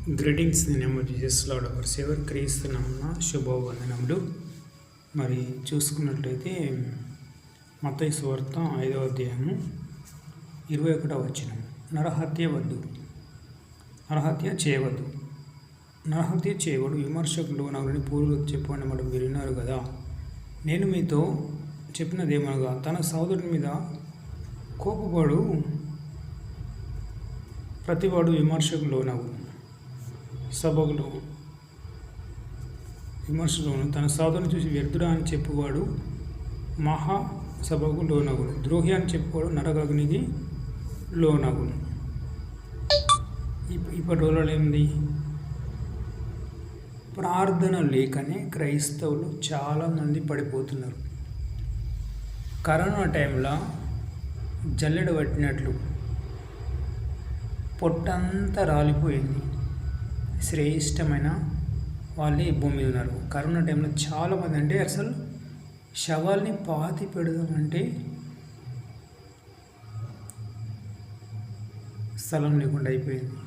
Greetings నేనేమో Jesus lord hour saver క్రీస్తునామమున శుభవందనములు. మరి చూసుకున్నట్లయితే మత్తయి సువార్త 5వ అధ్యాయము 21వ వచనం, నరహత్య వద్దు, నరహత్య చేయవద్దు, నరహత్య చేయవద్దు, విమర్శకులు నగరని పూర్వులు చెప్పని మనం మీరు విన్నారు కదా. నేను మీతో చెప్పినదేమనగా, తన సోదరుని మీద కోపపడు ప్రతివాడు విమర్శకు లోనగు, సభకులు విమర్శలోను, తన సోదరుని చూసి వ్యర్థుడా అని చెప్పువాడు మహాసభకు లోనగును, ద్రోహి అని చెప్పువాడు నరకాగ్నికి లోనగును. ఇప్పటి రోజులలో ఏమిటి? ప్రార్థన లేకనే క్రైస్తవులు చాలామంది పడిపోతున్నారు. కరోనా టైంలో జల్లెడ పట్టినట్లు పొట్టంతా రాలిపోయింది. శ్రేష్టమైన వాళ్ళే భూమి మీద ఉన్నారు. కరోనా టైంలో చాలామంది, అంటే అసలు శవాల్ని పాతి పెడదామంటే స్థలం లేకుండా అయిపోయింది.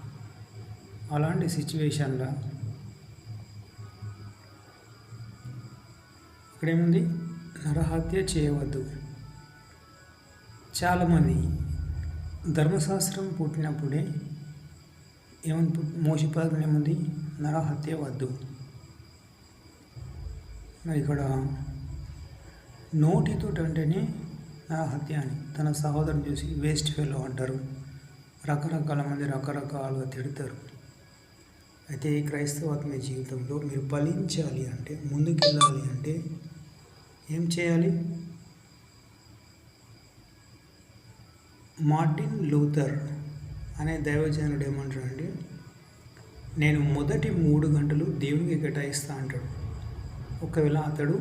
అలాంటి సిచ్యువేషన్లో ఇక్కడేముంది? నరహత్య చేయవద్దు. చాలామంది ధర్మశాస్త్రం పుట్టినప్పుడే ఏమని మోషే పథకం ఏముంది? నరహత్య వద్దు. మరి ఇక్కడ నోటితో అంటేనే నరహత్య అని, తన సహోదరుని చూసి వేస్ట్ ఫెలో అంటారు. రకరకాల మంది రకరకాలుగా తిడతారు. అయితే ఈ క్రైస్తవాత్మ జీవితంలో మీరు ఫలించాలి అంటే, ముందుకెళ్ళాలి అంటే ఏం చేయాలి? మార్టిన్ లూథర్ అనే దైవజనుడు ఏమంటాడంటే, నేను మొదటి 3 గంటలు దేవునికి కేటాయిస్తా అంటాడు. ఒకవేళ అతడు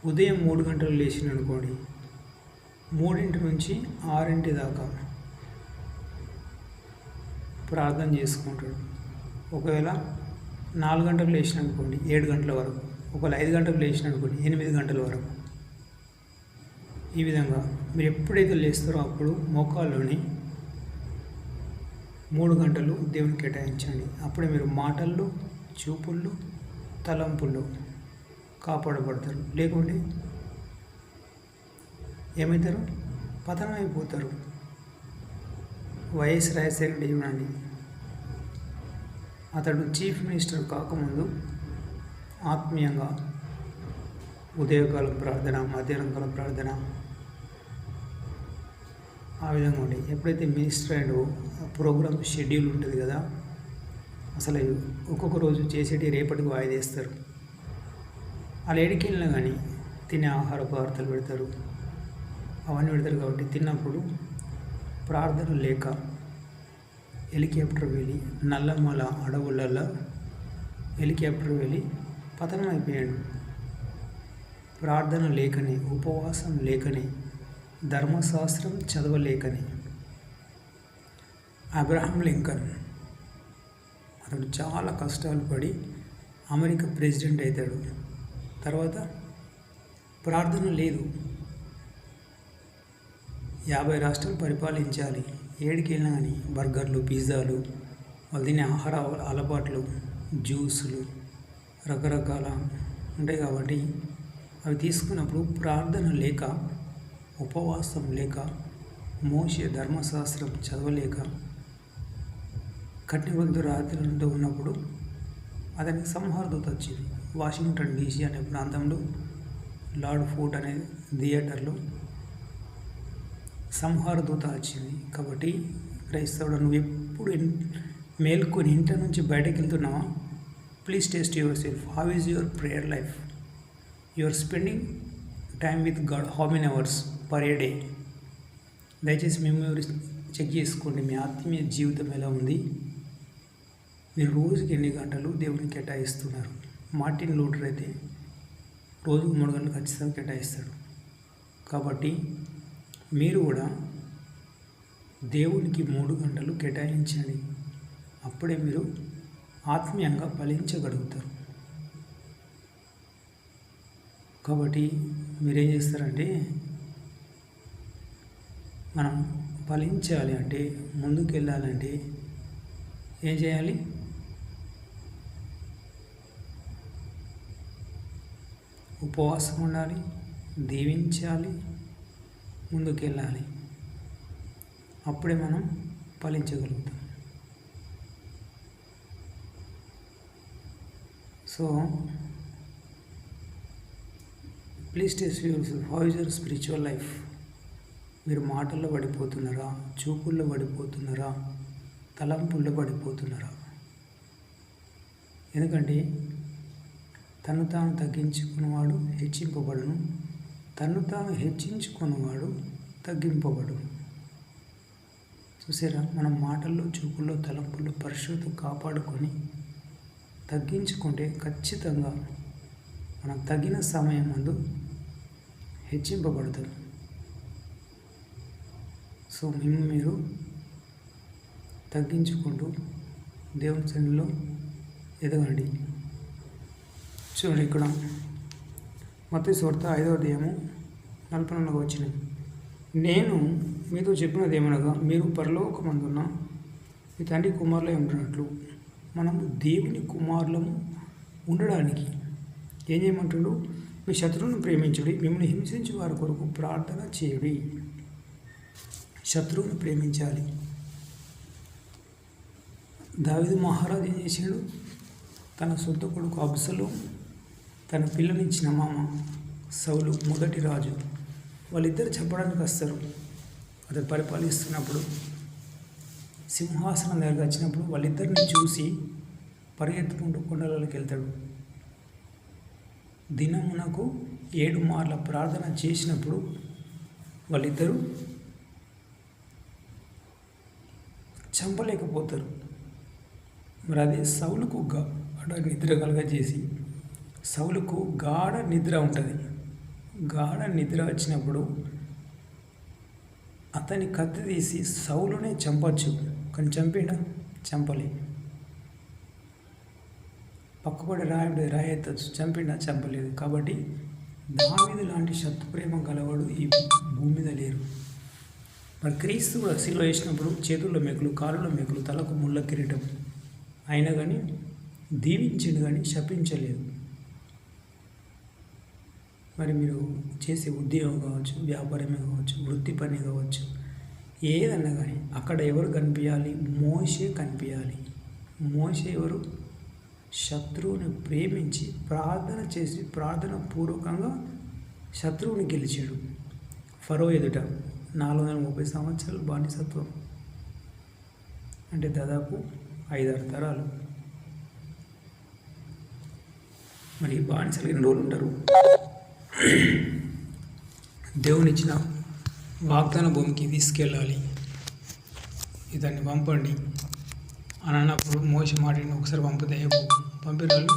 ఉదయం 3 గంటలు లేచిన అనుకోండి, 3 నుంచి 6 దాకా ప్రార్థన చేసుకుంటాడు. ఒకవేళ 4 గంటలకు లేచిన అనుకోండి 7 గంటల వరకు, ఒకవేళ 5 గంటలకు లేచిన అనుకోండి 8 గంటల వరకు. ఈ విధంగా మీరు ఎప్పుడైతే లేస్తారో అప్పుడు మోకాల్లోని 3 గంటలు దేవునికి కేటాయించండి. అప్పుడే మీరు మాటల్లో, చూపుల్లో, తలంపుల్లో కాపాడబడతారు. లేకుంటే ఏమవుతారు? పతనం అయిపోతారు. వైఎస్ రాజశేఖర రెడ్డి చూడండి, అతడు చీఫ్ మినిస్టర్ కాకముందు ఆత్మీయంగా ఉదయకాలం ప్రార్థన, మధ్యాహ్నం కాలం ప్రార్థన, ఆ విధంగా ఉండే. ఎప్పుడైతే మినిస్టర్ అండ్ ప్రోగ్రామ్ షెడ్యూల్ ఉంటుంది కదా, అసలు ఒక్కొక్క రోజు చేసేటి రేపటికి వాయిదేస్తారు. వాళ్ళు ఏడికి వెళ్ళినా కానీ తినే ఆహార పదార్థాలు పెడతారు, అవన్నీ పెడతారు. కాబట్టి తిన్నప్పుడు ప్రార్థన లేక హెలికాప్టర్ వెళ్ళి నల్లమల అడవులలో హెలికాప్టర్ వెళ్ళి పతనం అయిపోయాడు. ప్రార్థన లేకనే, ఉపవాసం లేకనే, ధర్మశాస్త్రం చదవలేకనే. అబ్రహాం లింకన్ అతడు చాలా కష్టాలు పడి అమెరికా ప్రెసిడెంట్ అవుతాడు. తర్వాత ప్రార్థన లేదు. 50 రాష్ట్రాలు పరిపాలించాలి. ఏడికి వెళ్ళినా కానీ బర్గర్లు, పిజ్జాలు, వాళ్ళు తినే ఆహార అలవాట్లు, జ్యూసులు రకరకాల ఉంటాయి. కాబట్టి అవి తీసుకున్నప్పుడు ప్రార్థన లేక, ఉపవాసం లేక, మోషే ధర్మశాస్త్రం చదవలేక, కఠిన రాత్రులతో ఉన్నప్పుడు అతనికి సంహారదూత వచ్చింది. వాషింగ్టన్ DC అనే ప్రాంతంలో లార్డ్ ఫోర్ట్ అనే థియేటర్లో సంహారదూత వచ్చింది. కాబట్టి క్రైస్తవుడు, నువ్వు ఎప్పుడు మేల్కొని ఇంటి నుంచి బయటకు వెళ్తున్నావా? Please test yourself. How is your prayer life? You are spending time with God how many hours per a day? దయచేసి మెమరీ చెక్ చేసుకోండి. మీ ఆత్మీయ జీవితం ఎలా ఉంది? మీరు రోజుకి ఎన్ని గంటలు దేవునికి కేటాయిస్తున్నారు? మార్టిన్ లూథర్ అయితే రోజుకు 3 గంటలు ఖచ్చితంగా కేటాయిస్తాడు. కాబట్టి మీరు కూడా దేవునికి 3 గంటలు కేటాయించండి. అప్పుడే మీరు ఆత్మీయంగా ఫలించగలుగుతారు. కాబట్టి మీరేం చేస్తారంటే, మనం ఫలించాలి అంటే, ముందుకు వెళ్ళాలంటే ఏం చేయాలి? ఉపవాసం ఉండాలి, దీవించాలి, ముందుకెళ్ళాలి. అప్పుడే మనం ఫలించగలుగుతాం. So please test yourself. How is your spiritual life? మీరు మాటల్లో పడిపోతున్నారా, చూపుల్లో పడిపోతున్నారా, తలంపుల్లో పడిపోతున్నారా? ఎందుకంటే తను తాను తగ్గించుకున్నవాడు హెచ్చింపబడును, తను తాను హెచ్చించుకున్నవాడు తగ్గింపబడును. చూసారా, మనం మాటల్లో, చూపుల్లో, తలంపుల్లో పరిశుద్ధత కాపాడుకొని తగ్గించుకుంటే ఖచ్చితంగా మనం తగిన సమయం ముందు హెచ్చింపబడతాం. సో మీరు తగ్గించుకుంటూ దేవుని సన్నిధిలో ఎదగండి. చూడండి, ఇక్కడ మత్తయి సువార్త 5వ అధ్యాయము 44వ వచనం. నేను మీతో చెప్పినది ఏమనగా, మీరు పరలోకమందున్న మీ తండ్రి కుమారులై ఉంటున్నట్లు మనము దేవుని కుమారులము ఉండడానికి ఏం చేయమంటుడు? మీ శత్రువులను ప్రేమించుడి, మిమ్మల్ని హింసించే వారి కొరకు ప్రార్థన చేయుడి. శత్రువును ప్రేమించాలి. దావీదు మహారాజు ఏం చేశాడు? తన సొంత కొడుకు అబ్సలోము, తన పిల్లనిచ్చిన మామ సౌలు మొదటి రాజు, వాళ్ళిద్దరు చెప్పడానికి వస్తారు. అతను పరిపాలిస్తున్నప్పుడు సింహాసనం దగ్గరికి వచ్చినప్పుడు వాళ్ళిద్దరిని చూసి పరిగెత్తుకుంటూ కొండలలోకి వెళ్తాడు. దినమునకు 7 మార్ల ప్రార్థన చేసినప్పుడు వాళ్ళిద్దరూ చంపలేకపోతారు. మరి అదే సౌలుకు గాఢ నిద్ర కలగజేసి, సౌలుకు గాఢ నిద్ర ఉంటుంది. గాఢ నిద్ర వచ్చినప్పుడు అతని కత్తి తీసి సౌలునే చంపచ్చు, కానీ చంపేడా? చంపలే. పక్కపడి రాయెత్తచ్చు, చంపిండా? చంపలేదు. కాబట్టి దావీదు లాంటి శత్రు ప్రేమ గలవాడు ఈ భూమి మీద లేరు. మరి క్రీస్తు కూడా శిలువ వేసినప్పుడు చేతుల్లో మెకులు, కాళ్ళలో మెకులు, తలకు ముళ్ళ కిరీటం అయినా కానీ దీవించిండు, కానీ శపించలేదు. మరి మీరు చేసే ఉద్యోగం కావచ్చు, వ్యాపారమే కావచ్చు, వృత్తి పని కావచ్చు, ఏదన్నా కానీ అక్కడ ఎవరు కనిపించాలి? మోషే కనిపించాలి. మోషే ఎవరు? శత్రువుని ప్రేమించి ప్రార్థన చేసి ప్రార్థన పూర్వకంగా శత్రువుని గెలిచాడు. ఫరో ఎదుట 430 సంవత్సరాలు బానిసత్వం, అంటే దాదాపు 5-6 తరాలు. మరి బానిసలు ఎన్ని రోజులు ఉంటారు? దేవునిచ్చిన వాగ్దాన భూమికి తీసుకెళ్ళాలి, ఇతన్ని పంపండి అని అన్నప్పుడు మోషే మాటని ఒకసారి పంపితే పంపిన వాళ్ళు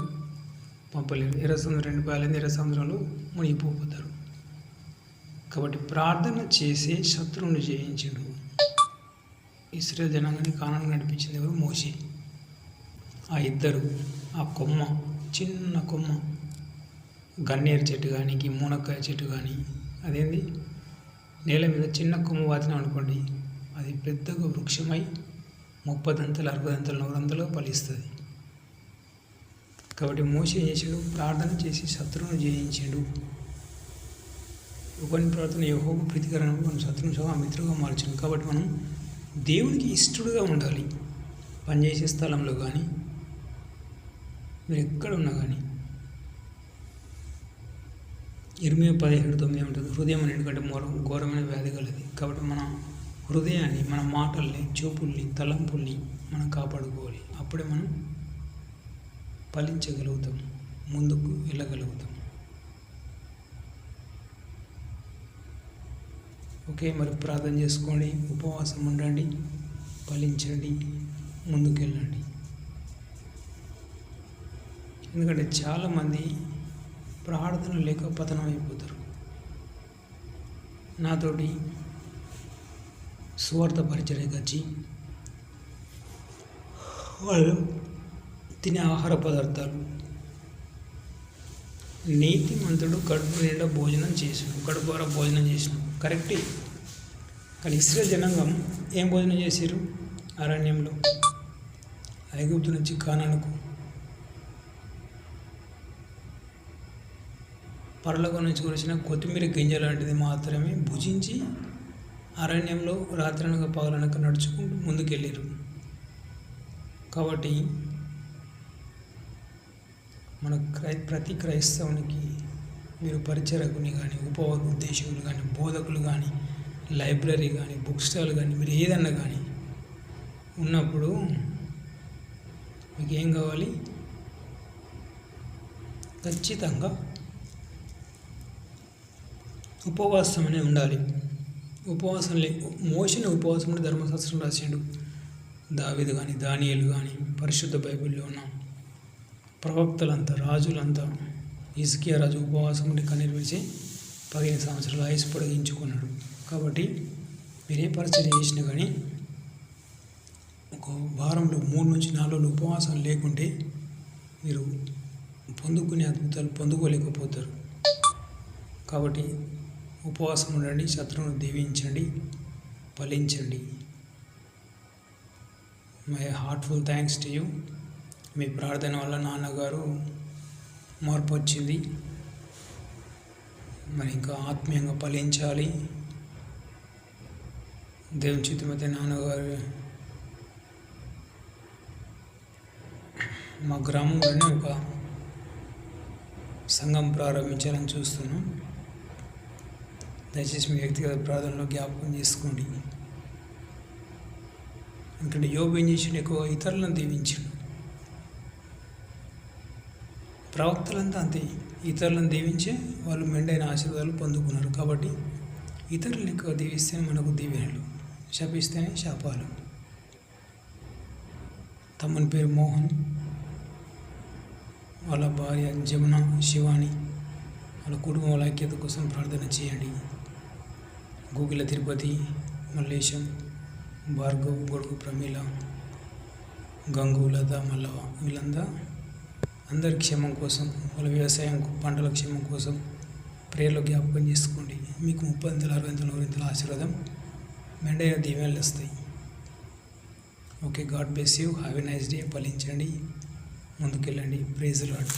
పంపలేరు. ఎర్ర సముద్రం 2 పాయలైంది, ఎర్ర సముద్రంలో మునిగిపోతారు. కాబట్టి ప్రార్థన చేసి శత్రువుని జయించాడు. ఇశ్రాయేలు జనాంగాన్ని కానాను నడిపించింది ఎవరు? మోషే. ఆ ఇద్దరు, ఆ కొమ్మ, చిన్న కొమ్మ, గన్నేరు చెట్టు కానీ, మునక్కాయ చెట్టు కానీ, అదేంది నేల మీద చిన్న కొమ్మ వాతినాం అనుకోండి, అది పెద్దగా వృక్షమై 30 దంతలు 60 దంతలు 100 దంతలుగా ఫలిస్తుంది. కాబట్టి మోషే ఏం చేశాడు? ప్రార్థన చేసి శత్రువును జయించాడు. ఒకని ప్రార్థన యెహోవాకు ప్రీతికరంగా మనం శత్రువును సహా మిత్రుగా మార్చాం. కాబట్టి మనం దేవునికి ఇష్టడుగా ఉండాలి. పనిచేసే స్థలంలో కానీ మీరు ఎక్కడ ఉన్నా కానీ. ఇర్మియా 17:9 ఉంటుంది, హృదయం అన్నిటికంటే ఘోరమైన వ్యాధి కలది. కాబట్టి మన హృదయాన్ని, మన మాటల్ని, చూపుల్ని, తలంపుల్ని మనం కాపాడుకోవాలి. అప్పుడే మనం ఫలించగలుగుతాం, ముందుకు వెళ్ళగలుగుతాం. ఓకే, మరి ప్రార్థన చేసుకోండి, ఉపవాసం ఉండండి, ఫలించండి, ముందుకెళ్ళండి. ఎందుకంటే చాలామంది ప్రార్థన లేక పతనం అయిపోతారు. నాతోటి సువార్త పరిచర్యకు వచ్చి వాళ్ళు తినే ఆహార పదార్థాలు, నీతిమంతుడు కడుపు నిండా భోజనం చేసాడు, కడుపుర భోజనం చేసినాడు, కరెక్టే. కానీ ఇశ్రాయేలు జనాంగం ఏం భోజనం చేశారు? అరణ్యంలో, ఐగుప్తు నుంచి కానానుకు పరలోకం నుంచి కురిసిన కొత్తిమీర గింజ లాంటిది మాత్రమే భుజించి అరణ్యంలో రాత్రనక పగలనక నడుచుకుంటూ ముందుకెళ్ళారు. కాబట్టి మన ప్రతి క్రైస్తవునికి మీరు పరిచరకుని కానీ, ఉపదేశకులు కానీ, బోధకులు కానీ, లైబ్రరీ కానీ, బుక్ స్టాల్ కానీ, మీరు ఏదన్నా కానీ ఉన్నప్పుడు మీకు ఏం కావాలి? ఖచ్చితంగా ఉపవాసం అనేది ఉండాలి. ఉపవాసం మోషని ఉపవాసం అంటే ధర్మశాస్త్రం రాసిండు. దావీదు కానీ, దానియేలు కానీ, పరిశుద్ధ బైబిల్లో ఉన్న ప్రవక్తలంతా, రాజులంతా, హిజ్కియా రాజు ఉపవాసం ఉండి కన్నీరు విడిచి 15 సంవత్సరాలు ఆయుసు పొడిగించుకున్నాడు. కాబట్టి మీరే పరిచయం చేసినా కానీ ఒక వారంలో 3 నుంచి 4 రోజులు ఉపవాసం లేకుంటే మీరు పొందుకునే అద్భుతాలు పొందుకోలేకపోతారు. కాబట్టి ఉపవాసం ఉండండి, శత్రువును దీవించండి, ఫలించండి. My heartful thanks to you. మీ ప్రార్థన వల్ల నాన్నగారు మార్పు వచ్చింది. మరి ఇంకా ఆత్మీయంగా ఫలించాలి. దేవుని చిత్తమైతే నాన్నగారు మా గ్రామంలోనే ఒక సంఘం ప్రారంభించాలని చూస్తున్నాం. దయచేసి మీ వ్యక్తిగత ప్రార్థనలో జ్ఞాపకం చేసుకోండి. ఎందుకంటే యోబు ఏం చేసిండు? ఎక్కువ ఇతరులను దీవించాడు. ప్రవక్తలంతా అంతే, ఇతరులను దీవించే వాళ్ళు మెండైన ఆశీర్వాదాలు పొందుకున్నారు. కాబట్టి ఇతరులను ఎక్కువ దీవిస్తేనే మనకు దీవెనలు, శపిస్తేనే శాపాలు. తమ్ముని పేరు మోహన్, వాళ్ళ భార్య జమున, శివాని, వాళ్ళ కుటుంబం ఐక్యత కోసం ప్రార్థన చేయండి. గూగుల తిరుపతి, మల్లేశం, భార్గవ్, గొడుగు ప్రమీల, గంగు, లత, మల్లవ, వీళ్ళంతా అందరి క్షేమం కోసం, వాళ్ళ వ్యవసాయం పంటల క్షేమం కోసం ప్రేయర్లో జ్ఞాపకం చేసుకోండి. మీకు 30 60 100 ఆశీర్వాదం, మెండైన దీవెనలు వస్తాయి. Okay, God bless you. Have a nice day. ఫలించండి, ముందుకెళ్ళండి. Praise the lord.